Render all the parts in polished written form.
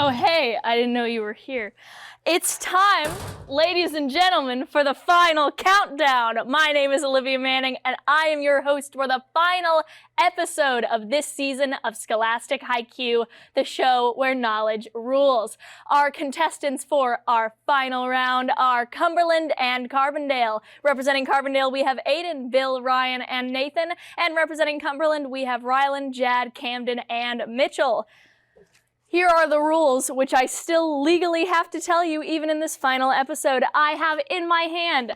Oh, hey, I didn't know you were here. It's time, ladies and gentlemen, for the final countdown. My name is Olivia Manning, and I am your host for the final episode of this season of Scholastic Haiku, the show where knowledge rules. Our contestants for our final round are Cumberland and Carbondale. Representing Carbondale, we have Aiden, Bill, Ryan, and Nathan. And representing Cumberland, we have Rylan, Jad, Camden, and Mitchell. Here are the rules, which I still legally have to tell you even in this final episode. I have in my hand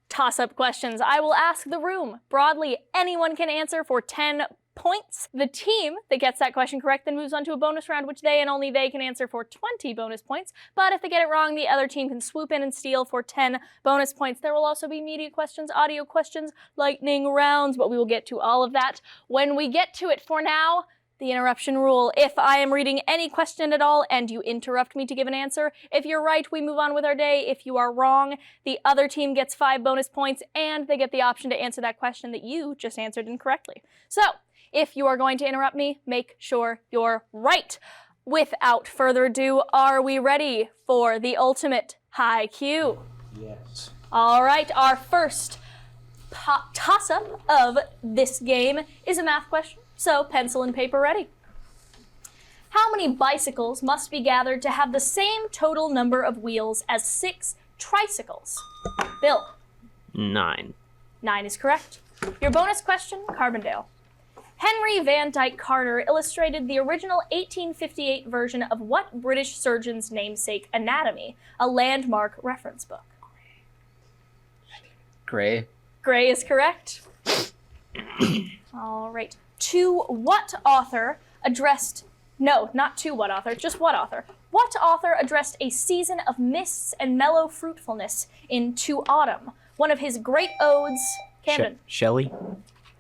toss-up questions. I will ask the room. Broadly, anyone can answer for 10 points. The team that gets that question correct then moves on to a bonus round, which they and only they can answer for 20 bonus points. But if they get it wrong, the other team can swoop in and steal for 10 bonus points. There will also be media questions, audio questions, lightning rounds, but we will get to all of that when we get to it. For now, the interruption rule. If I am reading any question at all and you interrupt me to give an answer, if you're right, we move on with our day. If you are wrong, the other team gets 5 bonus points and they get the option to answer that question that you just answered incorrectly. So, if you are going to interrupt me, make sure you're right. Without further ado, are we ready for the ultimate Haiku? Yes. All right, our first toss-up of this game is a math question. So, pencil and paper ready. How many bicycles must be gathered to have the same total number of wheels as 6 tricycles? Bill. 9. 9 is correct. Your bonus question, Carbondale. Henry Van Dyke Carter illustrated the original 1858 version of what British surgeon's namesake Anatomy, a landmark reference book? Gray. Gray is correct. All right. To what author addressed, no, not to what author, just what author? What author addressed a season of mists and mellow fruitfulness in To Autumn, one of his great odes? Camden. Shelley?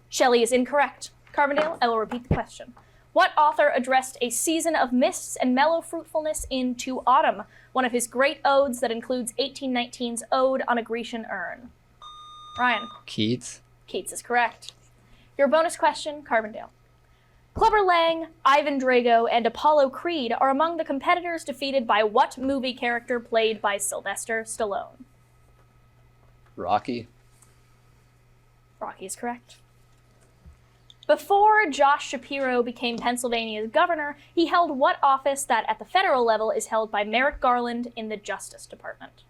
Shelley is incorrect. Carbondale, I will repeat the question. What author addressed a season of mists and mellow fruitfulness in To Autumn, one of his great odes that includes 1819's Ode on a Grecian Urn? Ryan. Keats. Keats is correct. Your bonus question, Carbondale. Clubber Lang, Ivan Drago, and Apollo Creed are among the competitors defeated by what movie character played by Sylvester Stallone? Rocky. Rocky is correct. Before Josh Shapiro became Pennsylvania's governor, he held what office that at the federal level is held by Merrick Garland in the Justice Department?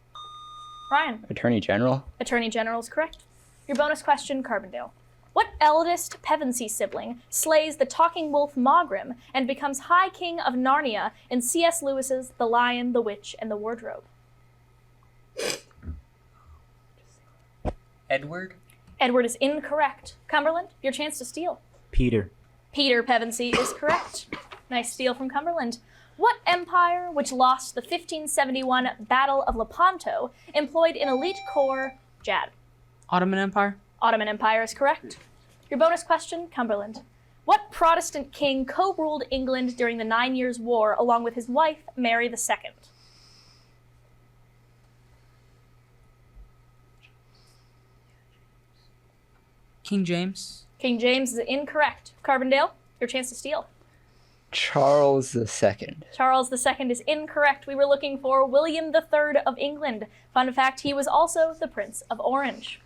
Ryan. Attorney General. Attorney General is correct. Your bonus question, Carbondale. What eldest Pevensey sibling slays the talking wolf Mogrim and becomes High King of Narnia in C.S. Lewis's The Lion, the Witch, and the Wardrobe? Edward. Edward is incorrect. Cumberland, your chance to steal. Peter. Peter Pevensey is correct. Nice steal from Cumberland. What empire, which lost the 1571 Battle of Lepanto, employed an elite corps? Jad. Ottoman Empire. Ottoman Empire is correct. Your bonus question, Cumberland. What Protestant king co-ruled England during the 9 Years' War along with his wife, Mary II? King James. King James is incorrect. Carbondale, your chance to steal. Charles II. Charles II is incorrect. We were looking for William III of England. Fun fact, he was also the Prince of Orange.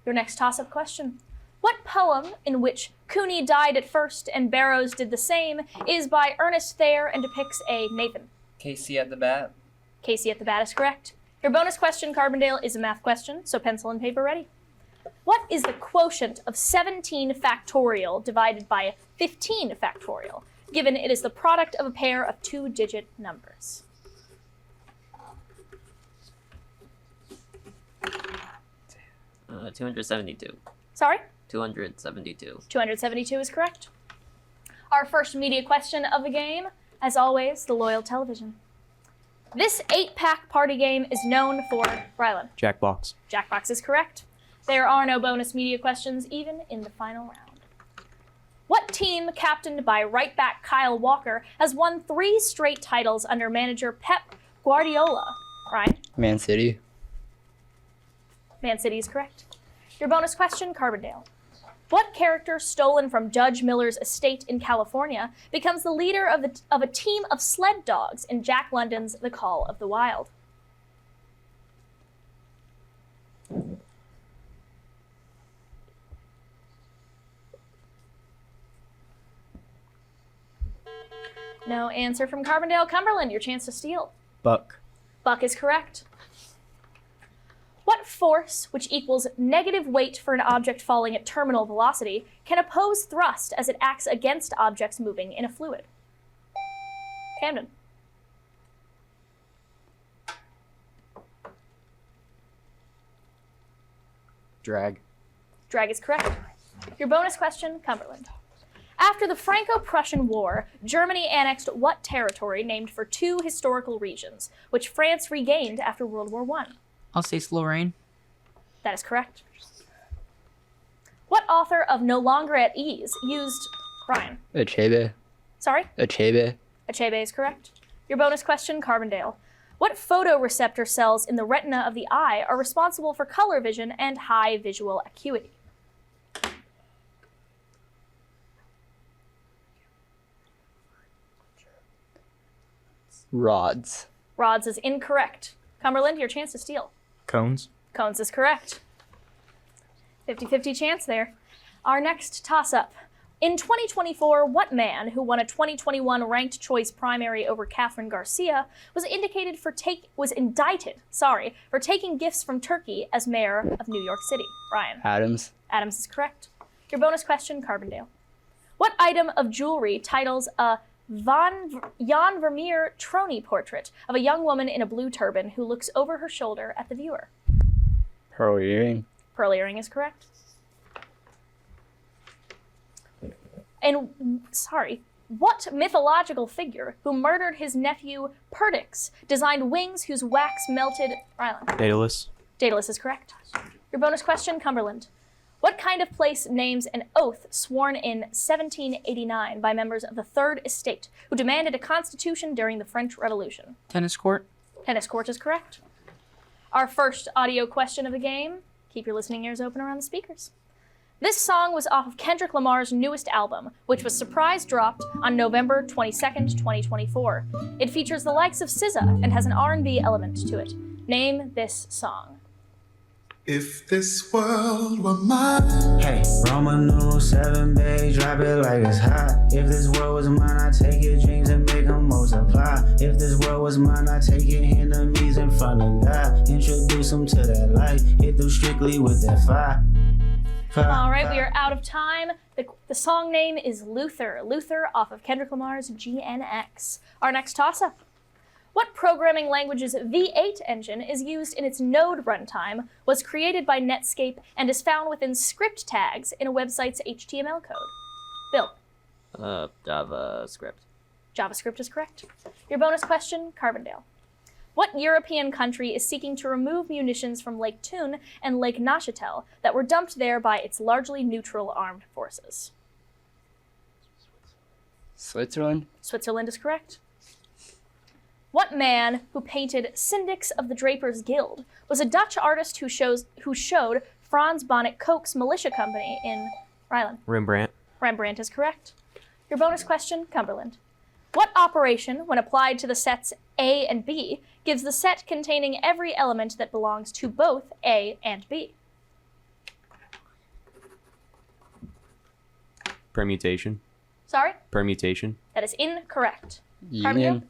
Your next toss-up question. What poem, in which Cooney died at first and Barrows did the same, is by Ernest Thayer and depicts a Nathan? Casey at the Bat. Casey at the Bat is correct. Your bonus question, Carbondale, is a math question, so pencil and paper ready. What is the quotient of 17 factorial divided by 15 factorial, given it is the product of a pair of 2-digit numbers? Uh, 272. Sorry? 272. 272 is correct. Our first media question of the game, as always, the loyal television. This 8-pack party game is known for, Rylan. Jackbox. Jackbox is correct. There are no bonus media questions even in the final round. What team, captained by right back Kyle Walker, has won 3 straight titles under manager Pep Guardiola? Ryan? Man City. Man City is correct. Your bonus question, Carbondale. What character stolen from Judge Miller's estate in California becomes the leader of a team of sled dogs in Jack London's The Call of the Wild? No answer from Carbondale. Cumberland, your chance to steal. Buck. Buck is correct. What force, which equals negative weight for an object falling at terminal velocity, can oppose thrust as it acts against objects moving in a fluid? Camden. Drag. Drag is correct. Your bonus question, Cumberland. After the Franco-Prussian War, Germany annexed what territory named for two historical regions, which France regained after World War I? Alsace-Lorraine. That is correct. What author of No Longer at Ease used... Ryan. Achebe. Sorry? Achebe. Achebe is correct. Your bonus question, Carbondale. What photoreceptor cells in the retina of the eye are responsible for color vision and high visual acuity? Rods. Rods is incorrect. Cumberland, your chance to steal. Cones. Cones is correct. 50-50 chance there. Our next toss-up. In 2024, what man, who won a 2021 ranked choice primary over Catherine Garcia, was indicted for indicted for taking gifts from Turkey as mayor of New York City? Ryan. Adams. Adams is correct. Your bonus question, Carbondale. What item of jewelry titles a Jan Vermeer Trony portrait of a young woman in a blue turban who looks over her shoulder at the viewer? Pearl earring. Pearl earring is correct. And, what mythological figure who murdered his nephew Perdix designed wings whose wax melted... Rylan. Daedalus. Daedalus is correct. Your bonus question, Cumberland. What kind of place names an oath sworn in 1789 by members of the Third Estate who demanded a constitution during the French Revolution? Tennis court. Tennis court is correct. Our first audio question of the game. Keep your listening ears open around the speakers. This song was off of Kendrick Lamar's newest album, which was surprise dropped on November 22nd, 2024. It features the likes of SZA and has an R&B element to it. Name this song. If this world were mine. Hey, Roman numeral 7, babe, drop it like it's hot. If this world was mine, I take your dreams and make them multiply. If this world was mine, I take your enemies in front of God. Introduce them to that light, hit them strictly with that fire. All right, we are out of time. The song name is Luther. Luther off of Kendrick Lamar's GNX. Our next toss-up. What programming language's V8 engine is used in its Node runtime, was created by Netscape, and is found within script tags in a website's HTML code? Bill. JavaScript. JavaScript is correct. Your bonus question, Carbondale. What European country is seeking to remove munitions from Lake Thun and Lake Neuchatel that were dumped there by its largely neutral armed forces? Switzerland. Switzerland is correct. What man who painted Syndics of the Drapers Guild was a Dutch artist who showed Franz Bonnet Koch's militia company in Ryland? Rembrandt. Rembrandt is correct. Your bonus question, Cumberland. What operation, when applied to the sets A and B, gives the set containing every element that belongs to both A and B? Permutation. Sorry? Permutation. That is incorrect. Union.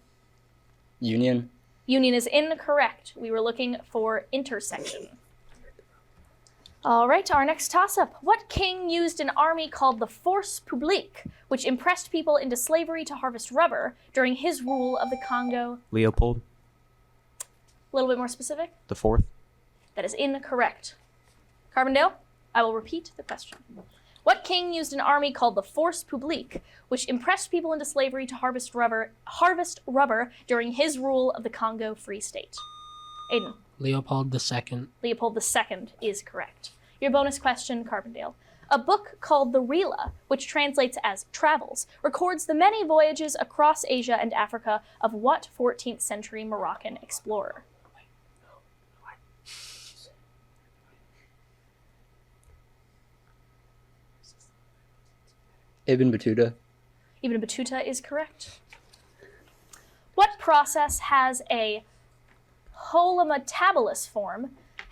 Union. Union is incorrect. We were looking for intersection. All right, our next toss-up. What king used an army called the Force Publique, which impressed people into slavery to harvest rubber during his rule of the Congo? Leopold. A little bit more specific? The fourth. That is incorrect. Carbondale, I will repeat the question. What king used an army called the Force Publique, which impressed people into slavery to harvest rubber during his rule of the Congo Free State? Aiden. Leopold II. Leopold II is correct. Your bonus question, Carbondale. A book called The Rila, which translates as Travels, records the many voyages across Asia and Africa of what 14th century Moroccan explorer? Ibn Battuta. Ibn Battuta is correct. What process has a holometabolous form,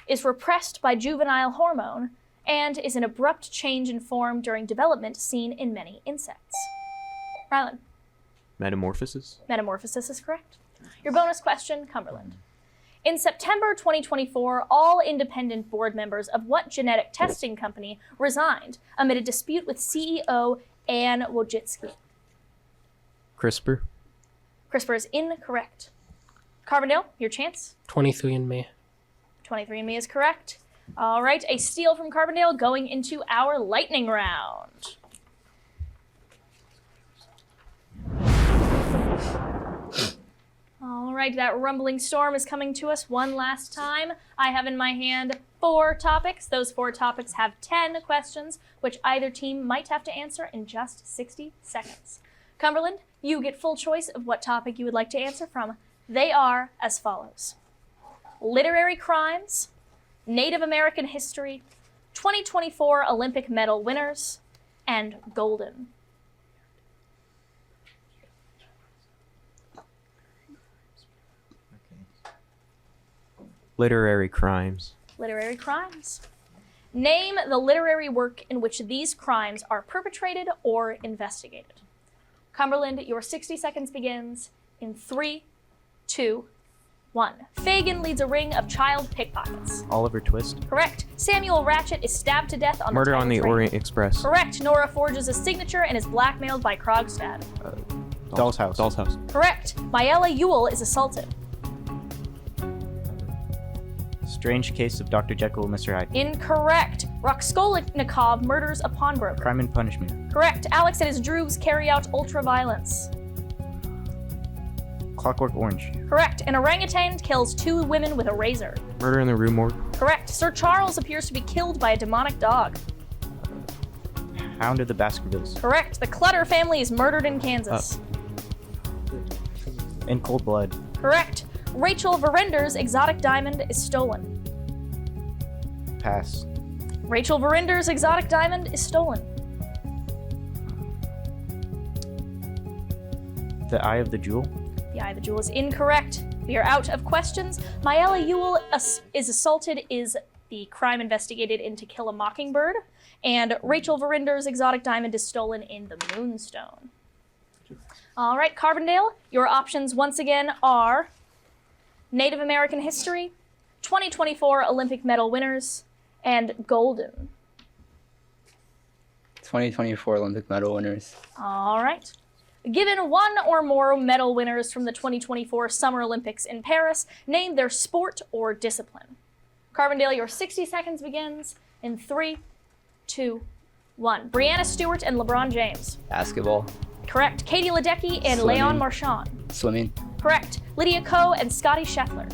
is repressed by juvenile hormone, and is an abrupt change in form during development seen in many insects? Rylan. Metamorphosis. Metamorphosis is correct. Your bonus question, Cumberland. In September 2024, all independent board members of what genetic testing company resigned amid a dispute with CEO Ann Wojcicki? CRISPR. CRISPR is incorrect. Carbondale, your chance. 23andMe. 23andMe is correct. All right, a steal from Carbondale going into our lightning round. All right, that rumbling storm is coming to us one last time. I have in my hand 4 topics. Those 4 topics have 10 questions, which either team might have to answer in just 60 seconds. Cumberland, you get full choice of what topic you would like to answer from. They are as follows: literary crimes, Native American history, 2024 Olympic medal winners, and golden. Literary crimes. Literary crimes. Name the literary work in which these crimes are perpetrated or investigated. Cumberland, your 60 seconds begins in 3, 2, 1. Fagin leads a ring of child pickpockets. Oliver Twist. Correct. Samuel Ratchet is stabbed to death on Murder the on the train. Orient Express. Correct. Nora forges a signature and is blackmailed by Krogstad. Doll's House. Doll's House. Correct. Mayela Ewell is assaulted. Strange Case of Dr. Jekyll and Mr. Hyde. Incorrect. Raskolnikov murders a pawnbroker. Crime and Punishment. Correct. Alex and his droogs carry out ultraviolence. Clockwork Orange. Correct. An orangutan kills 2 women with a razor. Murder in the Rue Morgue. Correct. Sir Charles appears to be killed by a demonic dog. Hound of the Baskervilles. Correct. The Clutter family is murdered in Kansas. In Cold Blood. Correct. Rachel Verender's exotic diamond is stolen. Pass. Rachel Verender's exotic diamond is stolen. The Eye of the Jewel. The Eye of the Jewel is incorrect. We are out of questions. Mayela Ewell is assaulted is the crime investigated in To Kill a Mockingbird, and Rachel Verender's exotic diamond is stolen in The Moonstone. All right, Carbondale, your options once again are Native American history, 2024 Olympic medal winners, and golden. 2024 Olympic medal winners. All right. Given 1 or more medal winners from the 2024 Summer Olympics in Paris, name their sport or discipline. Carbondale, your 60 seconds begins in 3, 2, 1. Brianna Stewart and LeBron James. Basketball. Correct. Katie Ledecky and Swimming. Leon Marchand. Swimming. Correct. Lydia Ko and Scotty Scheffler.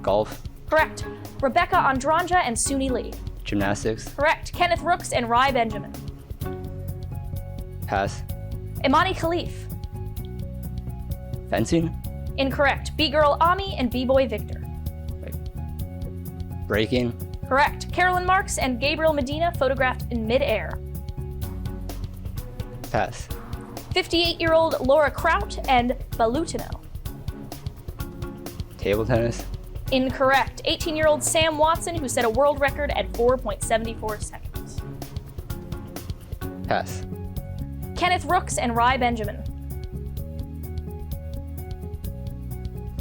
Golf. Correct. Rebecca Andranja and Suni Lee. Gymnastics. Correct. Kenneth Rooks and Rai Benjamin. Pass. Imani Khalif. Fencing. Incorrect. B-Girl Ami and B-Boy Victor. Breaking. Correct. Carolyn Marks and Gabriel Medina photographed in midair. Pass. 58-year-old Laura Kraut and Balutino. Table tennis. Incorrect. 18-year-old Sam Watson, who set a world record at 4.74 seconds. Pass. Kenneth Rooks and Rai Benjamin.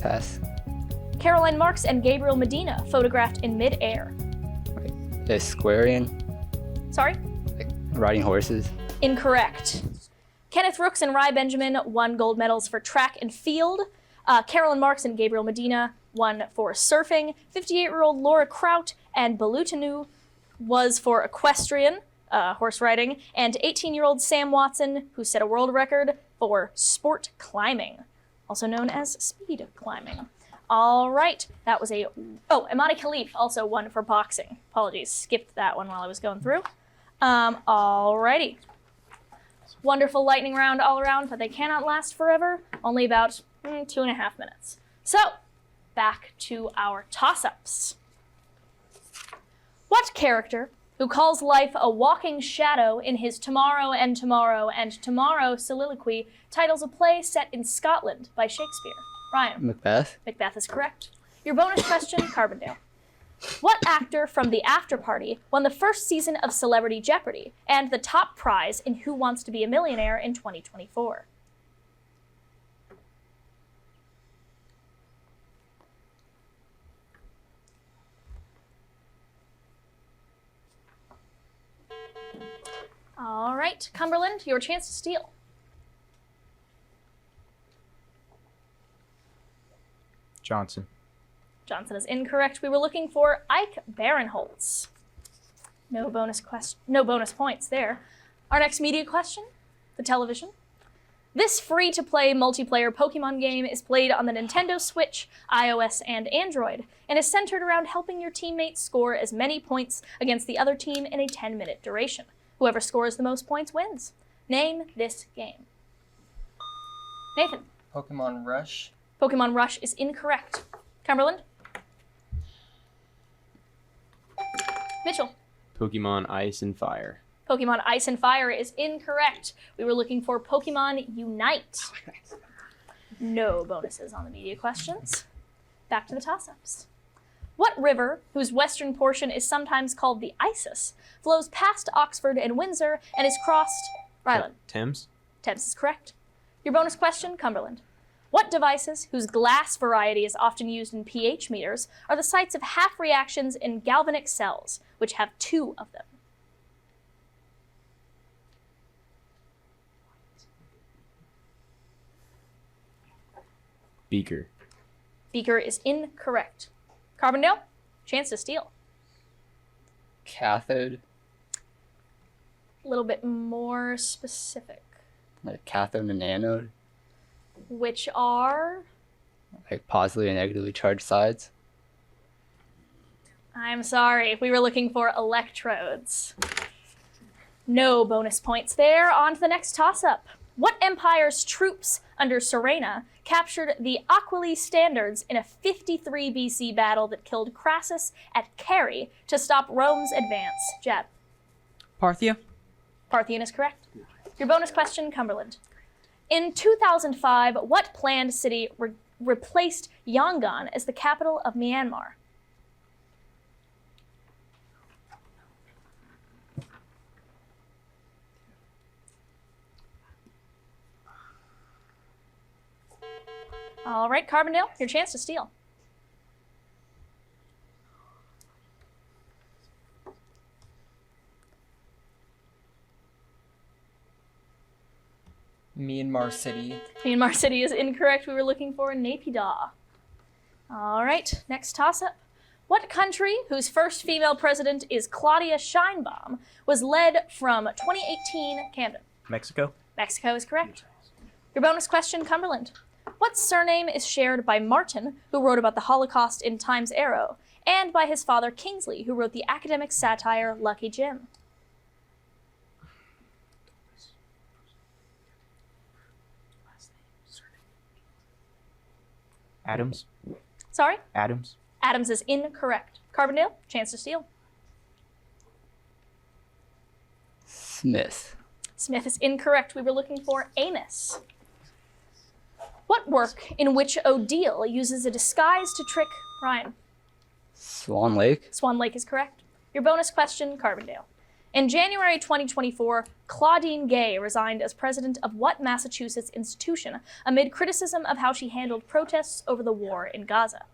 Pass. Caroline Marks and Gabriel Medina photographed in midair. Squarian. Sorry? Like riding horses. Incorrect. Kenneth Rooks and Rai Benjamin won gold medals for track and field. Carolyn Marks and Gabriel Medina won for surfing. 58-year-old Laura Kraut and Balutinu was for equestrian, horse riding. And 18-year-old Sam Watson, who set a world record for sport climbing, also known as speed climbing. All right, that was a... Oh, Imani Khalif also won for boxing. Apologies, skipped that one while I was going through. All righty. Wonderful lightning round all around, but they cannot last forever. Only about 2.5 minutes. So, back to our toss-ups. What character who calls life a walking shadow in his Tomorrow and Tomorrow and Tomorrow soliloquy, titles a play set in Scotland by Shakespeare? Ryan. Macbeth. Macbeth is correct. Your bonus question, Carbondale. What actor from The After Party won the first season of Celebrity Jeopardy and the top prize in Who Wants to Be a Millionaire in 2024? All right, Cumberland, your chance to steal. Johnson. Johnson is incorrect. We were looking for Ike Barinholtz. No bonus points there. Our next media question, the television. This free-to-play multiplayer Pokemon game is played on the Nintendo Switch, iOS, and Android, and is centered around helping your teammates score as many points against the other team in a 10-minute duration. Whoever scores the most points wins. Name this game. Nathan. Pokemon Rush. Pokemon Rush is incorrect. Cumberland. Mitchell. Pokemon Ice and Fire. Pokemon Ice and Fire is incorrect. We were looking for Pokemon Unite. No bonuses on the media questions. Back to the toss-ups. What river, whose western portion is sometimes called the Isis, flows past Oxford and Windsor and is crossed... Rylan. Thames. Thames is correct. Your bonus question, Cumberland. What devices, whose glass variety is often used in pH meters, are the sites of half reactions in galvanic cells, which have 2 of them? Beaker. Beaker is incorrect. Carbondale, chance to steal. Cathode. A little bit more specific. Like cathode and anode. Which are... Like positively and negatively charged sides. I'm sorry, we were looking for electrodes. No bonus points there. On to the next toss-up. What empire's troops under Serena captured the Aquili standards in a 53 BC battle that killed Crassus at Carrhae to stop Rome's advance? Jeb. Parthia. Parthian is correct. Your bonus question, Cumberland. In 2005, what planned city replaced Yangon as the capital of Myanmar? All right, Carbondale, your chance to steal. Myanmar City. Myanmar City is incorrect. We were looking for Naypyidaw. All right, next toss-up. What country, whose first female president is Claudia Sheinbaum, was led from 2018 Camden? Mexico. Mexico is correct. Your bonus question, Cumberland. What surname is shared by Martin, who wrote about the Holocaust in Times Arrow, and by his father Kingsley, who wrote the academic satire Lucky Jim? Adams. Sorry? Adams. Adams is incorrect. Carbondale, chance to steal. Smith. Smith is incorrect. We were looking for Amos. What work in which Odile uses a disguise to trick Ryan? Swan Lake. Swan Lake is correct. Your bonus question, Carbondale. In January 2024, Claudine Gay resigned as president of what Massachusetts institution amid criticism of how she handled protests over the war in Gaza?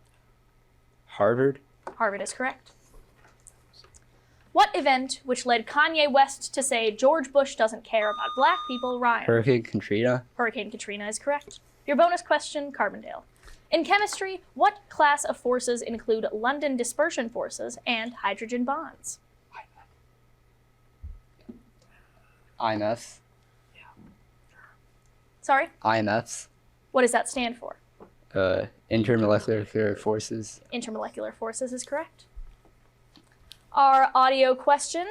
Harvard. Harvard is correct. What event, which led Kanye West to say George Bush doesn't care about black people, Ryan? Hurricane Katrina. Hurricane Katrina is correct. Your bonus question, Carbondale. In chemistry, what class of forces include London dispersion forces and hydrogen bonds? IMFs. Sorry? IMFs. What does that stand for? Intermolecular forces. Intermolecular forces is correct. Our audio question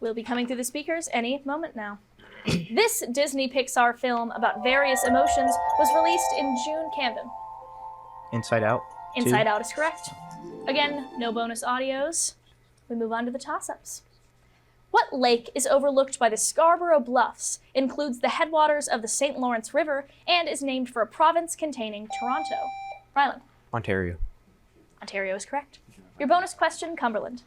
will be coming through the speakers any moment now. This Disney Pixar film about various emotions was released in June, Camden. Inside Out. Inside Out is correct. Again, no bonus audios. We move on to the toss-ups. What lake is overlooked by the Scarborough Bluffs, includes the headwaters of the St. Lawrence River, and is named for a province containing Toronto? Rylan. Ontario. Ontario is correct. Your bonus question, Cumberland.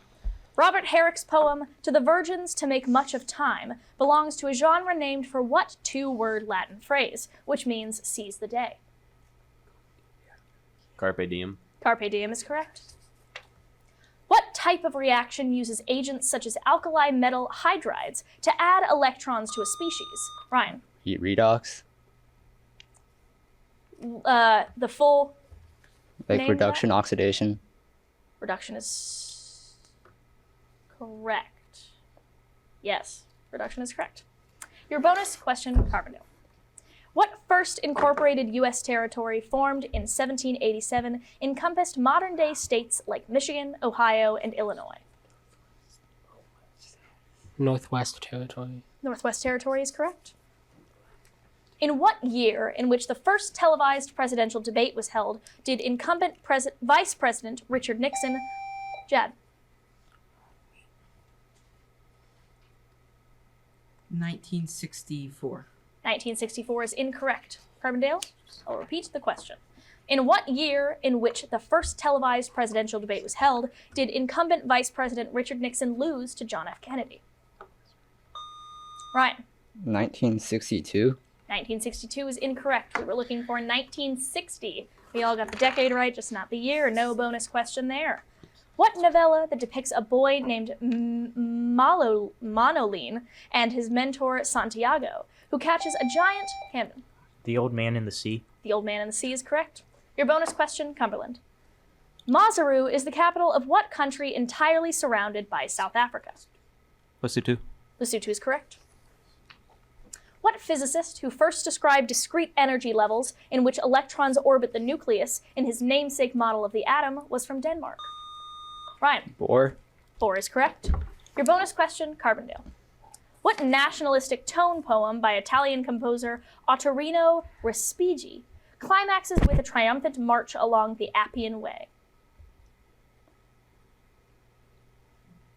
Robert Herrick's poem, To the Virgins to Make Much of Time, belongs to a genre named for what two-word Latin phrase, which means seize the day? Carpe diem. Carpe diem is correct. What type of reaction uses agents such as alkali metal hydrides to add electrons to a species? Ryan. Heat redox. The full Like name of reduction, oxidation. reduction is correct. Yes, reduction is correct. Your bonus question, Carbondale. What first incorporated U.S. territory formed in 1787 encompassed modern-day states like Michigan, Ohio, and Illinois? Northwest Territory. Northwest Territory is correct. In what year, in which the first televised presidential debate was held, did incumbent Vice President Richard Nixon, Jad, 1964. 1964 is incorrect. Carbondale, I'll repeat the question. In what year, in which the first televised presidential debate was held, did incumbent Vice President Richard Nixon lose to John F. Kennedy? Ryan. 1962. 1962 is incorrect. We were looking for 1960. We all got the decade right, just not the year. No bonus question there. What novella that depicts a boy named Manolin and his mentor Santiago, who catches a giant Camden? The Old Man in the Sea. The Old Man in the Sea is correct. Your bonus question, Cumberland. Maseru is the capital of what country entirely surrounded by South Africa? Lesotho. Lesotho is correct. What physicist who first described discrete energy levels in which electrons orbit the nucleus in his namesake model of the atom was from Denmark? Ryan. Bohr. Bohr is correct. Your bonus question, Carbondale. What nationalistic tone poem by Italian composer Ottorino Respighi climaxes with a triumphant march along the Appian Way?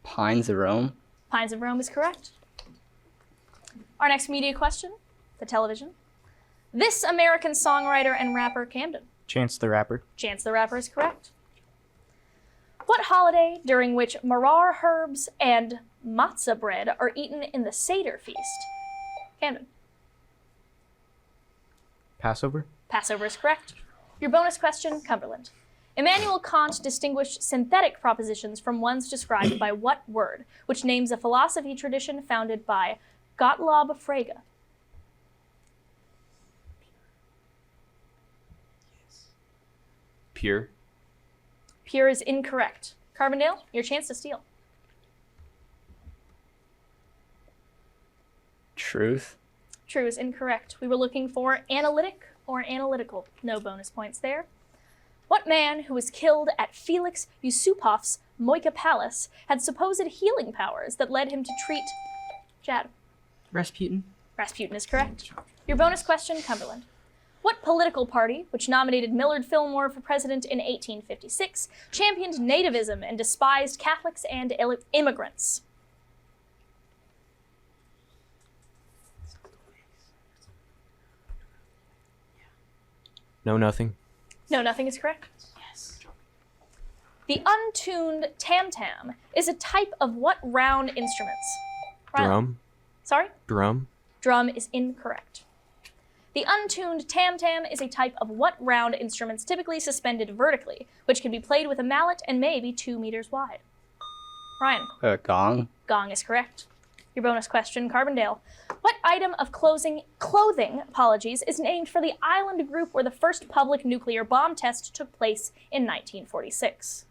Pines of Rome. Pines of Rome is correct. Our next media question, the television. This American songwriter and rapper, Camden. Chance the Rapper. Chance the Rapper is correct. What holiday during which marrar herbs and matzah bread are eaten in the Seder feast? Camden. Passover. Passover is correct. Your bonus question, Cumberland. Immanuel Kant distinguished synthetic propositions from ones described by what word, which names a philosophy tradition founded by Gottlob Frege? Pure. Pure is incorrect. Carbondale, your chance to steal. Truth. True is incorrect. We were looking for analytic or analytical. No bonus points there. What man who was killed at Felix Yusupov's Moika Palace had supposed healing powers that led him to treat Jad? Rasputin. Rasputin is correct. Your bonus question, Cumberland. What political party, which nominated Millard Fillmore for president in 1856, championed nativism and despised Catholics and immigrants? No, nothing. No, nothing is correct. Yes. The untuned tam-tam is a type of what round instruments? Rylan. Drum. Sorry? Drum. Drum is incorrect. The untuned tam-tam is a type of what round instruments typically suspended vertically, which can be played with a mallet and may be 2 meters wide? Ryan. Gong. Gong is correct. Your bonus question, Carbondale. What item of clothing, is named for the island group where the first public nuclear bomb test took place in 1946?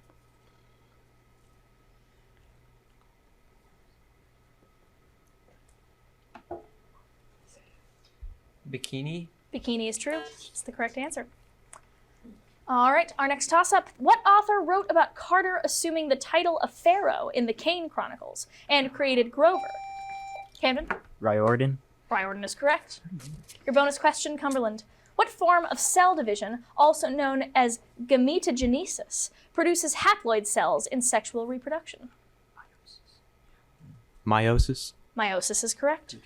Bikini. Bikini is true. It's the correct answer. All right, our next toss-up. What author wrote about Carter assuming the title of Pharaoh in the Kane Chronicles and created Grover? Camden? Riordan. Riordan is correct. Your bonus question, Cumberland. What form of cell division, also known as gametogenesis, produces haploid cells in sexual reproduction? Meiosis. Meiosis is correct.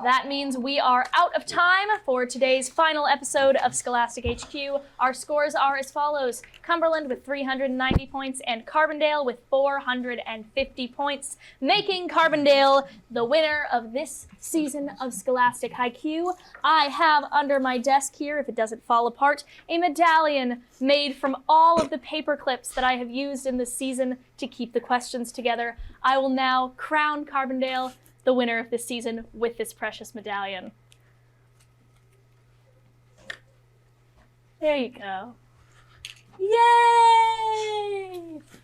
That means we are out of time for today's final episode of Scholastic HQ. Our scores are as follows: Cumberland with 390 points and Carbondale with 450 points, making Carbondale the winner of this season of Scholastic IQ. I have under my desk here, if it doesn't fall apart, a medallion made from all of the paper clips that I have used in this season to keep the questions together. I will now crown Carbondale the winner of this season with this precious medallion. There you go. Yay!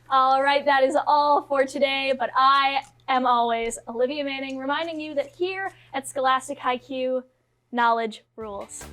All right, that is all for today, but I am always Olivia Manning, reminding you that here at Scholastic IQ, knowledge rules.